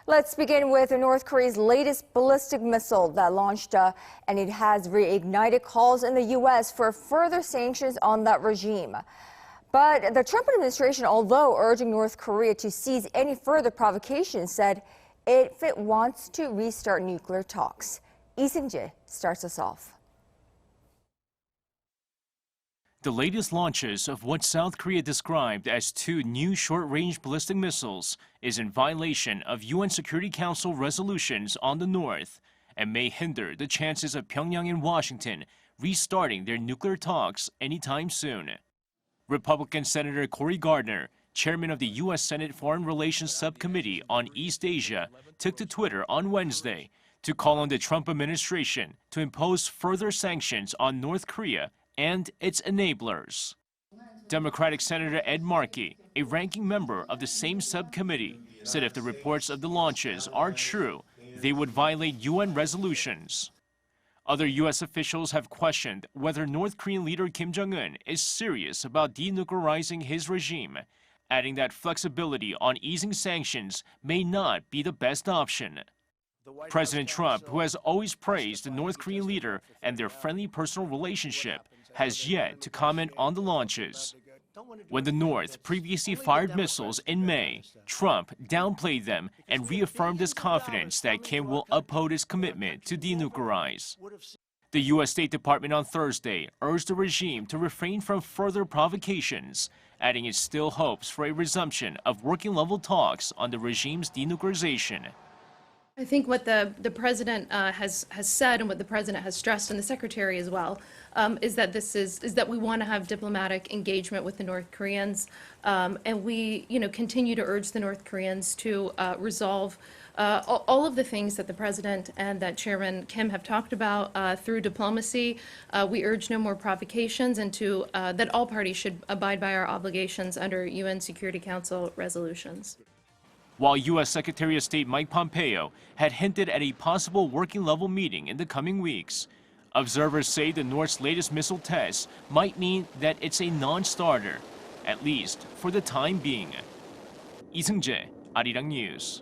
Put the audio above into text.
Let's begin with North Korea's latest ballistic missile that launched, and it has reignited calls in the U.S. for further sanctions on that regime. But the Trump administration, although urging North Korea to cease any further provocations, said if it wants to restart nuclear talks. Lee Seung-jae starts us off. The latest launches of what South Korea described as two new short-range ballistic missiles is in violation of UN Security Council resolutions on the North and may hinder the chances of Pyongyang and Washington restarting their nuclear talks anytime soon. Republican Senator Cory Gardner, chairman of the U.S. Senate Foreign Relations Subcommittee on East Asia, took to Twitter on Wednesday to call on the Trump administration to impose further sanctions on North Korea and its enablers. Democratic Senator Ed Markey, a ranking member of the same subcommittee, said if the reports of the launches are true, they would violate UN resolutions. Other U.S. officials have questioned whether North Korean leader Kim Jong-un is serious about denuclearizing his regime, adding that flexibility on easing sanctions may not be the best option. President Trump, who has always praised the North Korean leader and their friendly personal relationship, has yet to comment on the launches. When the North previously fired missiles in May, Trump downplayed them and reaffirmed his confidence that Kim will uphold his commitment to denuclearize. The U.S. State Department on Thursday urged the regime to refrain from further provocations, adding it still hopes for a resumption of working-level talks on the regime's denuclearization. I think what the president has said and what the president has stressed, and the secretary as well, is that we want to have diplomatic engagement with the North Koreans, and we continue to urge the North Koreans to resolve all of the things that the president and that Chairman Kim have talked about through diplomacy. We urge no more provocations and that all parties should abide by our obligations under UN Security Council resolutions. While U.S. Secretary of State Mike Pompeo had hinted at a possible working-level meeting in the coming weeks, observers say the North's latest missile test might mean that it's a non-starter, at least for the time being. Lee Seung-jae, Arirang News.